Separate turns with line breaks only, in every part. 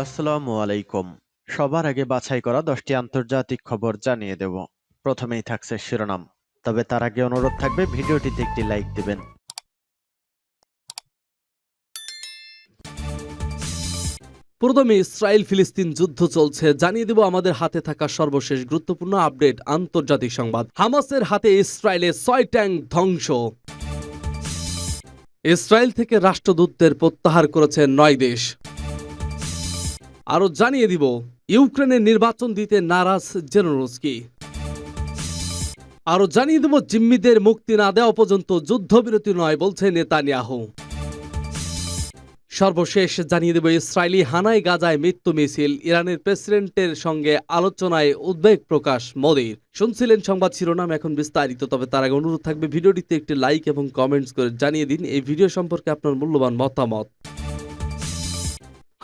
আসসালামু আলাইকুম। সবার আগে বাছাই করা 10টি আন্তর্জাতিক খবর জানিয়ে দেব। প্রথমেই থাকছে শিরোনাম। তবে তার আগে অনুরোধ থাকবে ভিডিওটিতে একটি লাইক দিবেন।
প্রথমে ইসরায়েল ফিলিস্তিন যুদ্ধ চলছে, জানিয়ে দেব আমাদের হাতে থাকা সর্বশেষ গুরুত্বপূর্ণ আপডেট। আন্তর্জাতিক সংবাদ, হামাসের হাতে ইসরায়েলের 6 ট্যাঙ্ক ধ্বংস। ইসরায়েল থেকে রাষ্ট্রদূতদের প্রত্যাহার করেছে 9 দেশ। আরো জানিয়ে দিব ইউক্রেনের নির্বাচন দিতে নারাজ জেলেনস্কি। আরো জানিয়ে দেব জিম্মিদের মুক্তি না দেওয়া পর্যন্ত যুদ্ধবিরতি নয় বলছে নেতানিয়াহু। সর্বশেষ জানিয়ে দেব ইসরায়েলি হানায় গাজায় মৃত্যু মিছিল, ইরানের প্রেসিডেন্টের সঙ্গে আলোচনায় উদ্বেগ প্রকাশ মোদির। শুনছিলেন সংবাদ শিরোনাম, এখন বিস্তারিত। তবে তার আগে অনুরোধ থাকবে ভিডিওটিতে একটি লাইক এবং কমেন্টস করে জানিয়ে দিন এই ভিডিও সম্পর্কে আপনার মূল্যবান মতামত।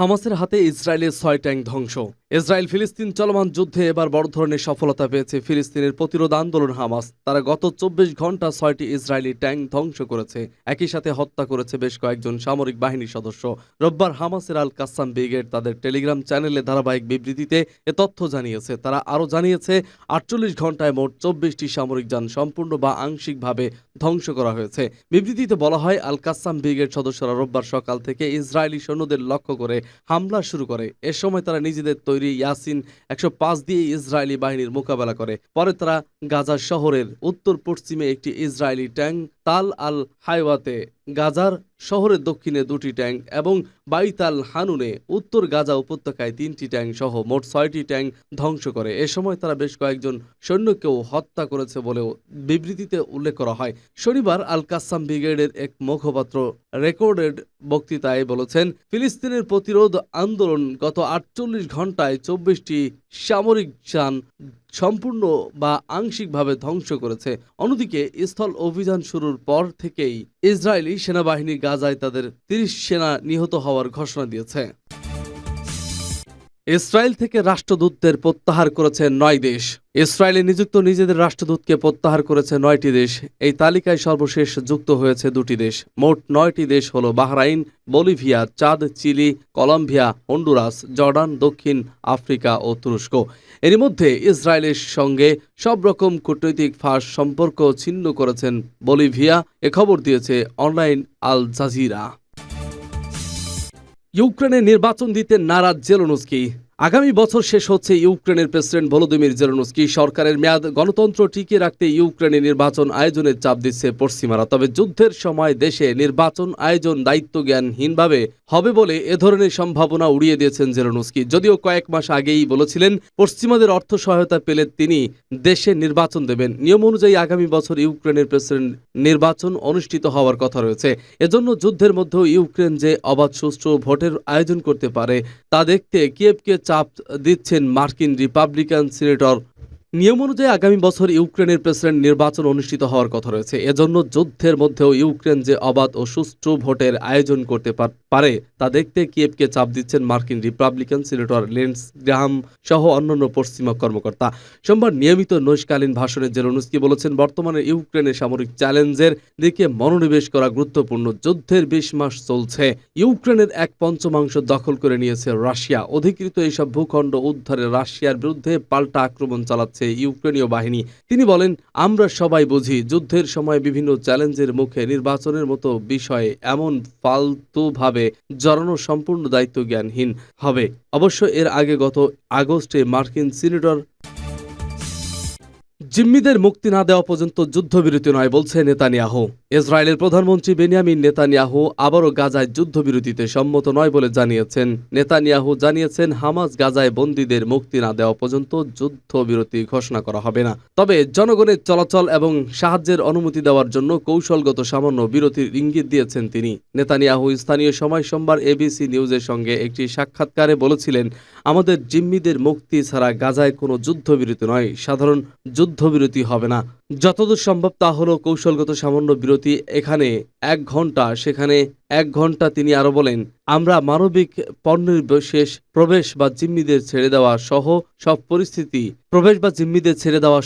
হামাসের হাতে ইসরায়েলের 6 ট্যাঙ্ক ধ্বংস। ইসরায়েল ফিলিস্তিন চলমান যুদ্ধে এবার বড় ধরনের সফলতা পেয়েছে ফিলিস্তিনের প্রতিরোধ আন্দোলন হামাস। তারা গত 24 ঘন্টা 6টি ইসরায়েলি ট্যাঙ্ক ধ্বংস করেছে, একই সাথে হত্যা করেছে বেশ কয়েকজন সামরিক বাহিনীর সদস্য। রোববার হামাসের আল কাসাম ব্রিগেড তাদের টেলিগ্রাম চ্যানেলে ধারাবাহিক বিবৃতিতে এ তথ্য জানিয়েছে। তারা আরও জানিয়েছে 48 ঘন্টায় মোট 24টি সামরিক যান সম্পূর্ণ বা আংশিকভাবে ধ্বংস করা হয়েছে। বিবৃতিতে বলা হয়, আল কাসাম ব্রিগেড সদস্যরা রোববার সকাল থেকে ইসরায়েলি সৈন্যদের লক্ষ্য করে হামলা শুরু করে। এ সময় তারা নিজেদের তৈরি ইয়াসিন 105 দিয়ে ইসরায়েলি বাহিনীর মোকাবেলা করে। পরে তারা গাজা শহরের উত্তর পশ্চিমে একটি ইসরায়েলি ট্যাঙ্ক, তাল আল হাইওয়াতে গাজার শহরের দক্ষিণে 2টি ট্যাঙ্ক এবং বাইত আল হানুনে উত্তর গাজা উপত্যকায় 3টি ট্যাঙ্ক সহ মোট 6টি ট্যাঙ্ক ধ্বংস করে। এ সময় তারা বেশ কয়েকজন সৈন্যকেও হত্যা করেছে বলেও বিবৃতিতে উল্লেখ করা হয়। শনিবার আল কাসাম ব্রিগেডের এক মুখপাত্র রেকর্ডেড বক্তৃতায় বলেছেন, ফিলিস্তিনের প্রতিরোধ আন্দোলন গত 48 ঘন্টায় 24টি সামরিক যান সম্পূর্ণ বা আংশিকভাবে ধ্বংস করেছে। অন্যদিকে স্থল অভিযান শুরুর পর থেকেই ইসরায়েলি সেনাবাহিনী গাজায় তাদের 30 সেনা নিহত হওয়ার ঘোষণা দিয়েছে। ইসরায়েল থেকে রাষ্ট্রদূতদের প্রত্যাহার করেছে 9 দেশ। ইসরায়েলে নিযুক্ত নিজেদের রাষ্ট্রদূতকে প্রত্যাহার করেছে 9টি দেশ। এই তালিকায় সর্বশেষ যুক্ত হয়েছে 2টি দেশ। মোট 9টি দেশ হল বাহরাইন, বলিভিয়া, চাদ, চিলি, কলম্বিয়া, হন্ডুরাস, জর্ডান, দক্ষিণ আফ্রিকা ও তুরস্ক। এরই মধ্যে ইসরায়েলের সঙ্গে সব রকম কূটনৈতিক ফাঁস সম্পর্ক ছিন্ন করেছেন বলিভিয়া, এ খবর দিয়েছে অনলাইন আল জাজিরা। ইউক্রেনে নির্বাচন দিতে নারাজ জেলেনস্কি। আগামী বছর শেষ হচ্ছে ইউক্রেনের প্রেসিডেন্ট ভলোদিমির জেলেনস্কি সরকারের মেয়াদ গণতন্ত্র টিকিয়ে রাখতে ইউক্রেনে নির্বাচন আয়োজনের চাপ দিচ্ছে পশ্চিমারা। তবে যুদ্ধের সময় দেশে নির্বাচন আয়োজন দায়িত্বজ্ঞানহীনভাবে হবে বলে এ ধরনের সম্ভাবনা উড়িয়ে দিয়েছেন জেলেনস্কি। যদিও কয়েক মাস আগেই বলেছিলেন পশ্চিমাদের অর্থ সহায়তা পেলে তিনি দেশে নির্বাচন দেবেন। নিয়ম অনুযায়ী আগামী বছর ইউক্রেনের প্রেসিডেন্ট নির্বাচন অনুষ্ঠিত হওয়ার কথা রয়েছে। এজন্য যুদ্ধের মধ্যেও ইউক্রেন যে অবাধ সুষ্ঠু ভোটের আয়োজন করতে পারে তা দেখতে কিয়েভকে চাপ দিচ্ছেন মার্কিন রিপাবলিকান সিনেটর। নিয়ম অনুযায়ী আগামী বছর ইউক্রেনের প্রেসিডেন্ট নির্বাচন অনুষ্ঠিত হওয়ার কথা রয়েছে। এজন্য যুদ্ধের মধ্যেও ইউক্রেন যে অবাধ ও সুষ্ঠু ভোটের আয়োজন করতে পারে তা দেখতে কিয়েভকে চাপ দিচ্ছেন মার্কিন রিপাবলিকান সিনেটর লিন্ডসে গ্রাহাম সহ অন্যান্য পশ্চিমা কর্মকর্তা। সোমবার নিয়মিত নৈশকালীন ভাষণে জেলেনস্কি বলেছেন, বর্তমানে ইউক্রেনের সামরিক চ্যালেঞ্জের দিকে মনোনিবেশ করা গুরুত্বপূর্ণ। যুদ্ধের 20 মাস চলছে। ইউক্রেনের 1/5 দখল করে নিয়েছে রাশিয়া। অধিকৃত এইসব ভূখণ্ড উদ্ধারে রাশিয়ার বিরুদ্ধে পাল্টা আক্রমণ চালাচ্ছে ইউক্রেনীয় বাহিনী। তিনি বলেন, আমরা সবাই বুঝি যুদ্ধের সময় বিভিন্ন চ্যালেঞ্জের মুখে নির্বাচনের মতো বিষয়ে এমন ফালতুভাবে জড়ানো সম্পূর্ণ দায়িত্বজ্ঞানহীন হবে। অবশ্য এর আগে গত আগস্টে মার্কিন সিনেটর জিম্মিদের মুক্তি না দেওয়া পর্যন্ত যুদ্ধবিরতি নয় বলছে নেতানিয়াহু। ইসরায়েলের প্রধানমন্ত্রী বেনিয়ামিন নেতানিয়াহু আবারও গাজায় যুদ্ধবিরতিতে সম্মত নয় বলে জানিয়েছেন। নেতানিয়াহু জানিয়েছেন, হামাস গাজায় বন্দীদের মুক্তি না দেওয়া পর্যন্ত যুদ্ধবিরতি ঘোষণা করা হবে না। তবে জনগণের চলাচল এবং সাহায্যের অনুমতি দেওয়ার জন্য কৌশলগত সামান্য বিরতির ইঙ্গিত দিয়েছেন তিনি। নেতানিয়াহু স্থানীয় সময় সোমবার এবিসি নিউজের সঙ্গে একটি সাক্ষাৎকারে বলেছিলেন, আমাদের জিম্মিদের মুক্তি ছাড়া গাজায় কোনো যুদ্ধবিরতি নয়, সাধারণ যুদ্ধবিরতি হবে না। যতদূর সম্ভব তা হলো কৌশলগত সামান্য বিরতি, এখানে 1 ঘন্টা সেখানে 1 ঘন্টা। তিনি আরো বলেন, আমরা মানবিক পণ্যের শেষ প্রবেশ বা জিম্মিদের ছেড়ে দেওয়া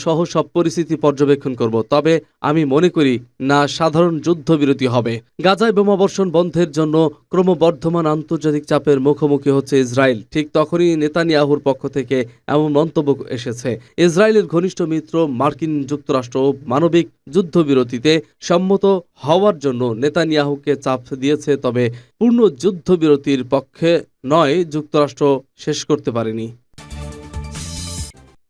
সহ সব পরিস্থিতি পর্যবেক্ষণ করব। তবে আমি মনে করি না সাধারণ যুদ্ধবিরতি হবে। গাজায় বোমাবর্ষণ বন্ধের জন্য ক্রমবর্ধমান আন্তর্জাতিক চাপের মুখোমুখি হচ্ছে ইসরায়েল। ঠিক তখনই নেতানিয়াহুর পক্ষ থেকে এমন মন্তব্য এসেছে। ইসরায়েলের ঘনিষ্ঠ মিত্র মার্কিন যুক্তরাষ্ট্র মানবিক যুদ্ধবিরতিতে সম্মত হওয়ার জন্য নেতানিয়াহুকে চাপ দিয়েছে, তবে পূর্ণ যুদ্ধবিরতির পক্ষে নয়, যুক্তরাষ্ট্র শেষ করতে পারেনি।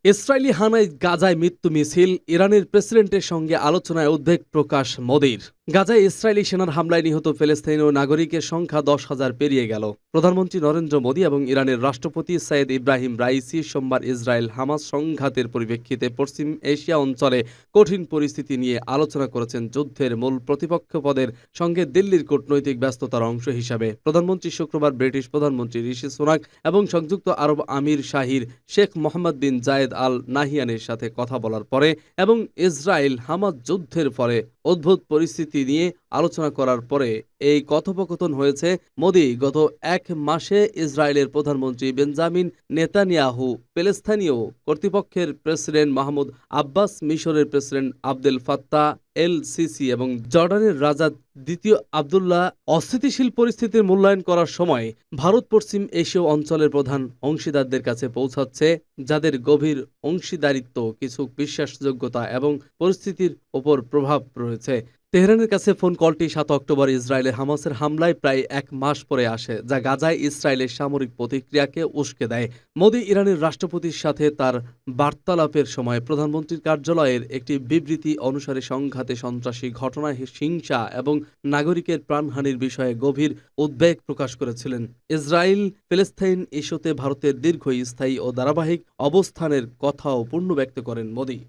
ইসরায়েলি হানায় গাজায় মৃত্যু মিছিল, ইরানের প্রেসিডেন্টের সঙ্গে আলোচনায় উদ্বেগ প্রকাশ মোদির। গাজায় ইসরায়েলি সেনার হামলায় নিহত ফিলিস্তিনি নাগরিকের সংখ্যা 10,000 পেরিয়ে গেল। প্রধানমন্ত্রী নরেন্দ্র মোদী এবং ইরানের রাষ্ট্রপতি সৈয়দ ইব্রাহিম রাইসি সোমবার ইসরায়েল হামাস সংঘাতের পরিপ্রেক্ষিতে পশ্চিম এশিয়া অঞ্চলে কঠিন পরিস্থিতি নিয়ে আলোচনা করেছেন। যুদ্ধের মূল প্রতিপক্ষ পদের সঙ্গে দিল্লির কূটনৈতিক ব্যস্ততার অংশ হিসাবে প্রধানমন্ত্রী শুক্রবার ব্রিটিশ প্রধানমন্ত্রী ঋষি সুনাক এবং সংযুক্ত আরব আমির শাহির শেখ মোহাম্মদ বিন জায়েদ আল নাহিয়ানের সাথে কথা বলার পরে এবং ইসরায়েল হামাস যুদ্ধের পরে অদ্ভুত পরিস্থিতি নিয়ে আলোচনা করার পরে এই কথোপকথন হয়েছে। মোদি গত 1 মাসে ইসরায়েলের প্রধানমন্ত্রী বেঞ্জামিন নেতানিয়াহু, প্যালেস্তানীয় কর্তৃপক্ষের প্রেসিডেন্ট মাহমুদ আব্বাস, মিশরের প্রেসিডেন্ট আবদেল ফাত্তাহ এল সিসি এবং জর্ডানের রাজা দ্বিতীয় আবদুল্লাহ অস্থিতিশীল পরিস্থিতির মূল্যায়ন করার সময় ভারত পশ্চিম এশীয় অঞ্চলের প্রধান অংশীদারদের কাছে পৌঁছাচ্ছে, যাদের গভীর অংশীদারিত্ব, কিছু বিশ্বাসযোগ্যতা এবং পরিস্থিতির ওপর প্রভাব রয়েছে। তেহরানের কাছে ফোন কলটি 7 অক্টোবর ইসরায়েলের হামাসের হামলায় প্রায় 1 মাস পরে আসে, যা গাজায় ইসরায়েলের সামরিক প্রতিক্রিয়াকে উস্কে দেয়। মোদি ইরানের রাষ্ট্রপতির সাথে তার বার্তালাপের সময় প্রধানমন্ত্রীর কার্যালয়ের একটি বিবৃতি অনুসারে সংঘাতে সন্ত্রাসী ঘটনায় হিংসা এবং নাগরিকের প্রাণহানির বিষয়ে গভীর উদ্বেগ প্রকাশ করেছিলেন। ইসরায়েল ফিলিস্তিন ইস্যুতে ভারতের দীর্ঘস্থায়ী ও ধারাবাহিক অবস্থানের কথাও পূর্ণ ব্যক্ত করেন মোদি।